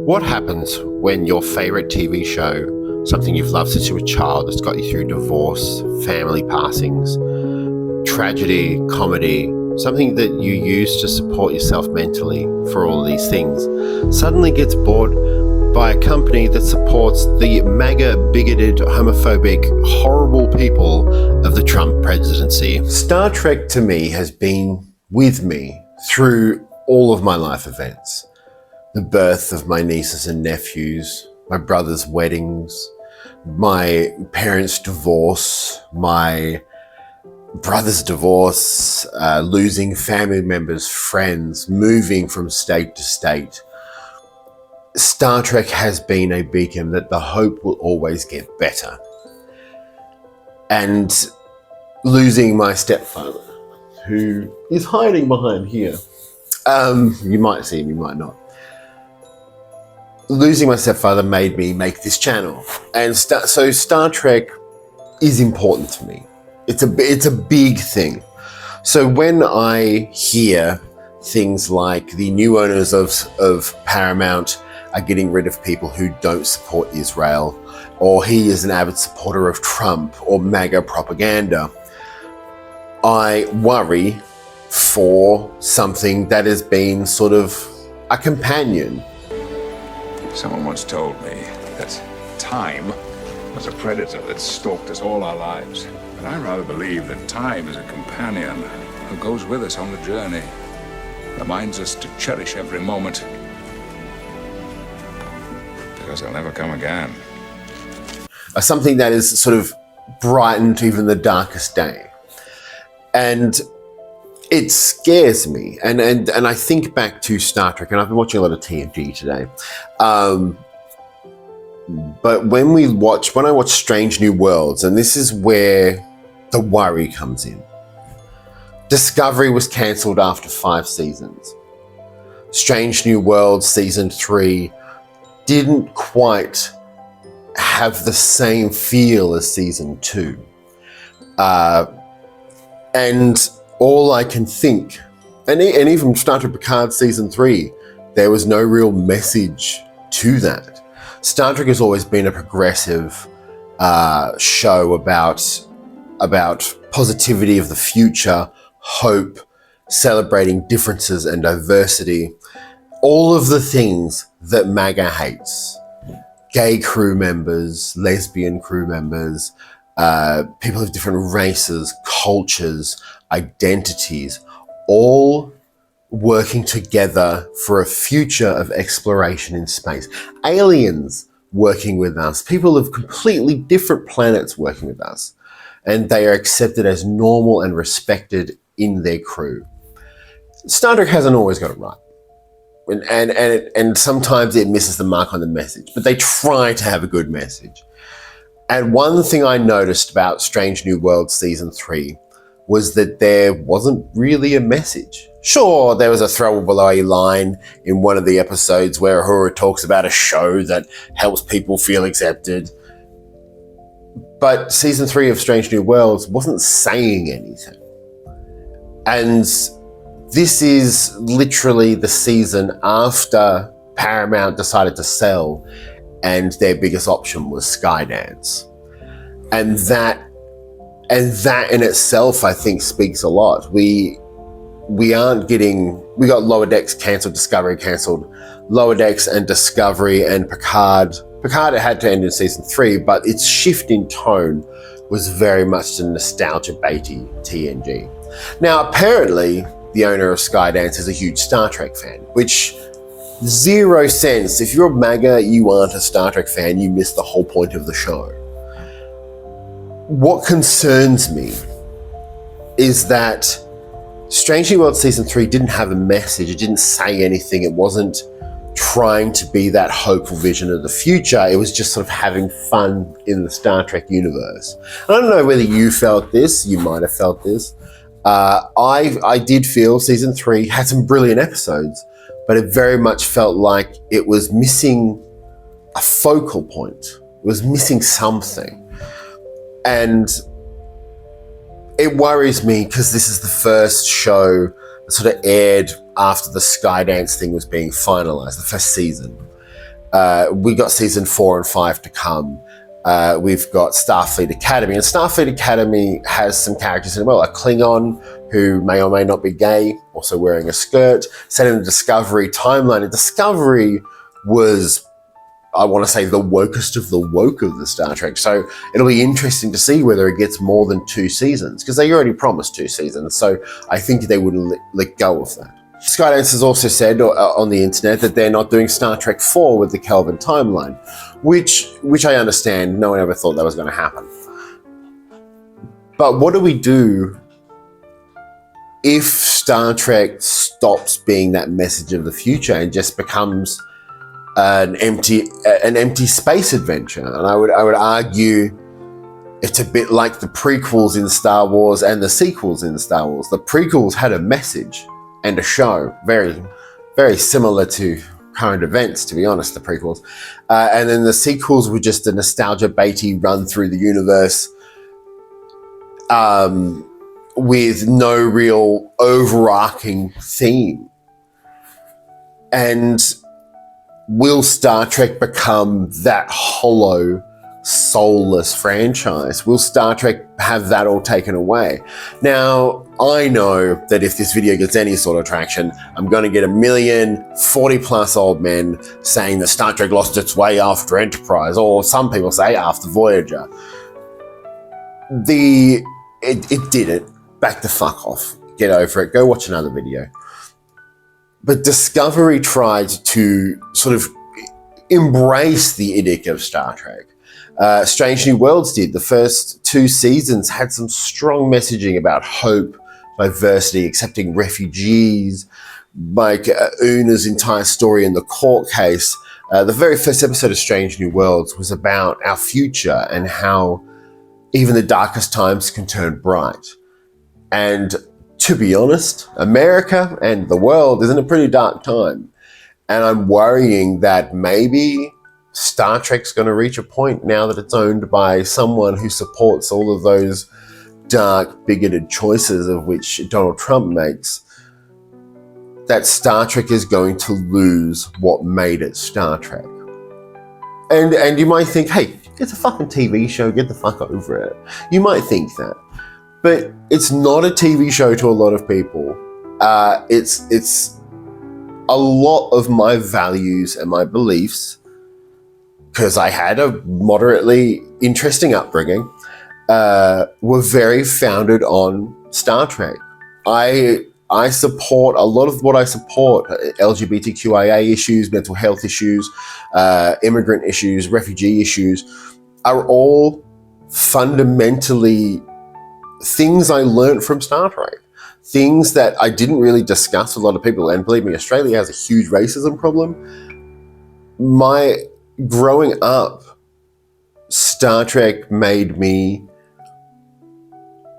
What happens when your favourite TV show, something you've loved since you were a child, that's got you through divorce, family passings, tragedy, comedy, something that you use to support yourself mentally for all these things, suddenly gets bought by a company that supports the MAGA, bigoted, homophobic, horrible people of the Trump presidency? Star Trek to me has been with me through all of my life events. The birth of my nieces and nephews, my brother's weddings, my parents' divorce, my brother's divorce, losing family members, friends, moving from state to state. Star Trek has been a beacon that the hope will always get better. And losing my stepfather, who is hiding behind here. You might see him, you might not. Losing my stepfather made me make this channel. And so Star Trek is important to me. It's a big thing. So when I hear things like the new owners of Paramount are getting rid of people who don't support Israel, or he is an avid supporter of Trump or MAGA propaganda, I worry for something that has been sort of a companion. Someone once told me that time was a predator that stalked us all our lives. But I rather believe that time is a companion who goes with us on the journey, reminds us to cherish every moment, because they'll never come again. Something that is sort of brightened even the darkest day. And it scares me, and I think back to Star Trek, and I've been watching a lot of TNG today. But when I watch Strange New Worlds, and this is where the worry comes in. Discovery was cancelled after 5 seasons. Strange New Worlds season 3 didn't quite have the same feel as season 2. And all I can think, and even Star Trek Picard season 3, there was no real message to that. Star Trek has always been a progressive show about positivity of the future, hope, celebrating differences and diversity, all of the things that MAGA hates. Gay crew members, lesbian crew members, people of different races, cultures, identities, all working together for a future of exploration in space. Aliens working with us, people of completely different planets working with us, and they are accepted as normal and respected in their crew. Star Trek hasn't always got it right. And sometimes it misses the mark on the message, but they try to have a good message. And one thing I noticed about Strange New Worlds season 3 was that there wasn't really a message. Sure, there was a throwaway line in one of the episodes where Uhura talks about a show that helps people feel accepted. But season 3 of Strange New Worlds wasn't saying anything. And this is literally the season after Paramount decided to sell, and their biggest option was Skydance. And that in itself, I think, speaks a lot. We got Lower Decks cancelled, Discovery cancelled. Lower Decks and Discovery and Picard had to end in season 3, but its shift in tone was very much the nostalgia-baity TNG. Now, apparently, the owner of Skydance is a huge Star Trek fan, which zero sense. If you're a MAGA, you aren't a Star Trek fan, you miss the whole point of the show. What concerns me is that Strange New Worlds season 3 didn't have a message, it didn't say anything, it wasn't trying to be that hopeful vision of the future, it was just sort of having fun in the Star Trek universe. I don't know whether you felt this, you might have felt this. I did feel season 3 had some brilliant episodes, but it very much felt like it was missing a focal point. It was missing something. And it worries me because this is the first show that sort of aired after the Skydance thing was being finalized, the first season. We got season 4 and 5 to come. We've got Starfleet Academy, and Starfleet Academy has some characters in it. Well, a Klingon who may or may not be gay, also wearing a skirt, set in the Discovery timeline. And Discovery was, I want to say, the wokest of the woke of the Star Trek. So it'll be interesting to see whether it gets more than 2 seasons, because they already promised 2 seasons. So I think they would let go of that. Skydance has also said on the internet that they're not doing Star Trek 4 with the Kelvin timeline, which I understand. No one ever thought that was going to happen. But what do we do if Star Trek stops being that message of the future and just becomes an empty space adventure? And I would argue it's a bit like the prequels in Star Wars and the sequels in Star Wars. The prequels had a message and a show, very, very similar to current events, to be honest, the prequels. And then the sequels were just a nostalgia baity run through the universe with no real overarching theme. And will Star Trek become that hollow, soulless franchise? Will Star Trek have that all taken away? Now, I know that if this video gets any sort of traction, I'm going to get 1 million 40-plus old men saying that Star Trek lost its way after Enterprise, or some people say after Voyager. It didn't. Back the fuck off. Get over it. Go watch another video. But Discovery tried to sort of embrace the edict of Star Trek. Strange New Worlds did. The first 2 seasons had some strong messaging about hope, diversity, accepting refugees, like Una's entire story in the court case. The very first episode of Strange New Worlds was about our future and how even the darkest times can turn bright. And to be honest, America and the world is in a pretty dark time. And I'm worrying that maybe Star Trek's going to reach a point now that it's owned by someone who supports all of those dark, bigoted choices of which Donald Trump makes, that Star Trek is going to lose what made it Star Trek. And you might think, hey, it's a fucking TV show, get the fuck over it. You might think that. But it's not a TV show to a lot of people. It's a lot of my values and my beliefs, because I had a moderately interesting upbringing, were very founded on Star Trek. I support a lot of what I support: LGBTQIA issues, mental health issues, immigrant issues, refugee issues, are all fundamentally things I learned from Star Trek. Things that I didn't really discuss with a lot of people. And believe me, Australia has a huge racism problem. My growing up, Star Trek made me,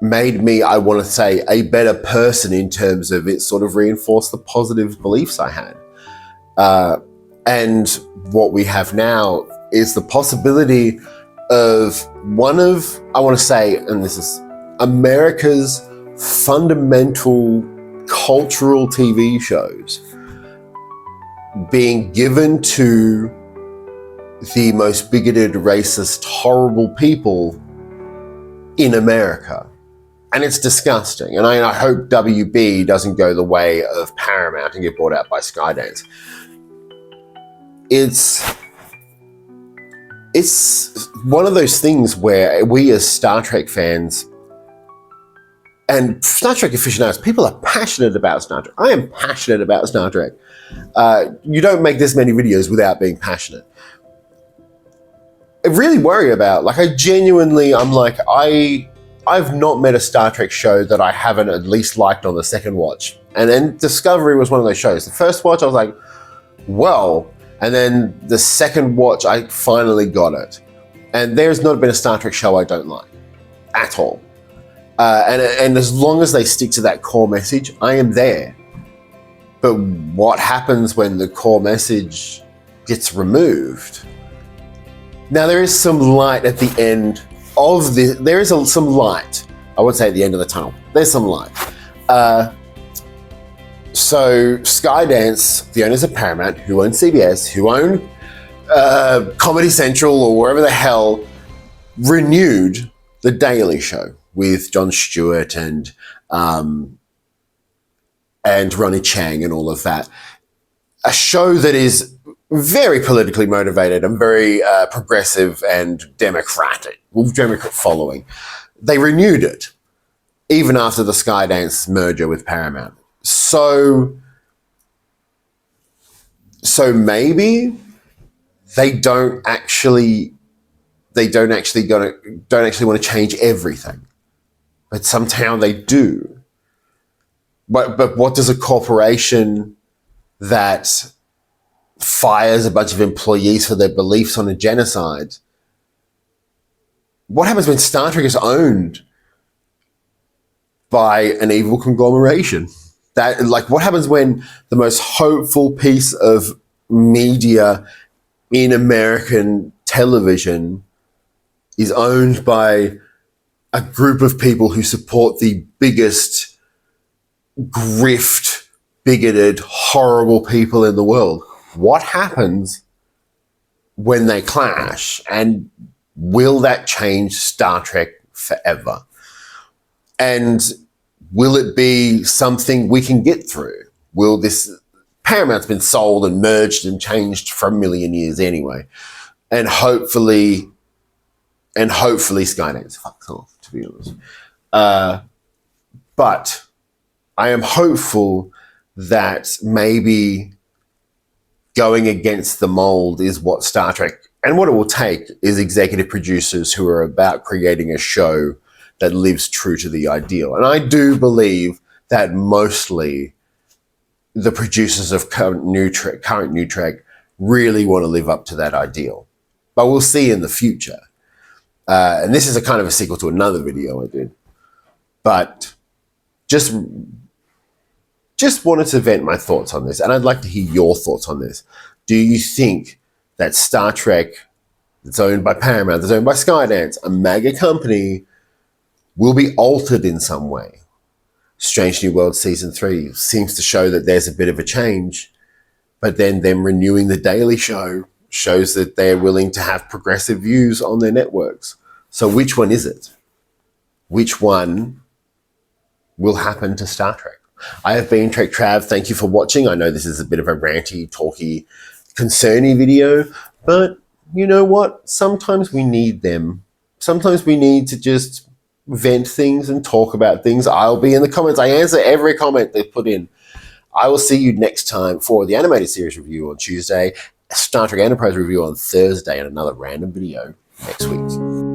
I want to say, a better person in terms of it sort of reinforced the positive beliefs I had. And what we have now is the possibility of one of, I want to say, and this is America's fundamental cultural TV shows being given to the most bigoted, racist, horrible people in America. And it's disgusting. And I hope WB doesn't go the way of Paramount and get bought out by Skydance. It's one of those things where we as Star Trek fans and Star Trek aficionados, people are passionate about Star Trek. I am passionate about Star Trek. You don't make this many videos without being passionate. I really worry about, like, I'm like, I've not met a Star Trek show that I haven't at least liked on the second watch. And then Discovery was one of those shows. The first watch, I was like, well, and then the second watch, I finally got it. And there's not been a Star Trek show I don't like at all. And as long as they stick to that core message, I am there. But what happens when the core message gets removed? Now, there is some light at the end of this. There is some light. I would say at the end of the tunnel. There's some light. So Skydance, the owners of Paramount, who own CBS, who own Comedy Central or wherever the hell renewed The Daily Show with Jon Stewart and Ronnie Chang and all of that. A show that is very politically motivated and very progressive and democratic, with Democrat following. They renewed it even after the Skydance merger with Paramount. So maybe they don't actually want to change everything, but somehow they do. But what does a corporation that fires a bunch of employees for their beliefs on a genocide? What happens when Star Trek is owned by an evil conglomeration? What happens when the most hopeful piece of media in American television is owned by a group of people who support the biggest grift, bigoted, horrible people in the world? What happens when they clash? And will that change Star Trek forever? And will it be something we can get through? Will this... Paramount's been sold and merged and changed for a million years anyway. And hopefully Skydance fucks off, to be honest. But I am hopeful that maybe going against the mold is what Star Trek, and what it will take is executive producers who are about creating a show that lives true to the ideal. And I do believe that mostly the producers of current New Trek really want to live up to that ideal. But we'll see in the future. And this is a kind of a sequel to another video I did. But just wanted to vent my thoughts on this. And I'd like to hear your thoughts on this. Do you think that Star Trek, that's owned by Paramount, that's owned by Skydance, a MAGA company, will be altered in some way? Strange New World Season 3 seems to show that there's a bit of a change, but then them renewing The Daily Show shows that they're willing to have progressive views on their networks. So which one is it? Which one will happen to Star Trek? I have been Trek Trav. Thank you for watching. I know this is a bit of a ranty, talky, concerny video, but you know what? Sometimes we need them. Sometimes we need to just vent things and talk about things. I'll be in the comments. I answer every comment they put in. I will see you next time for the animated series review on Tuesday, Star Trek Enterprise review on Thursday, and another random video next week.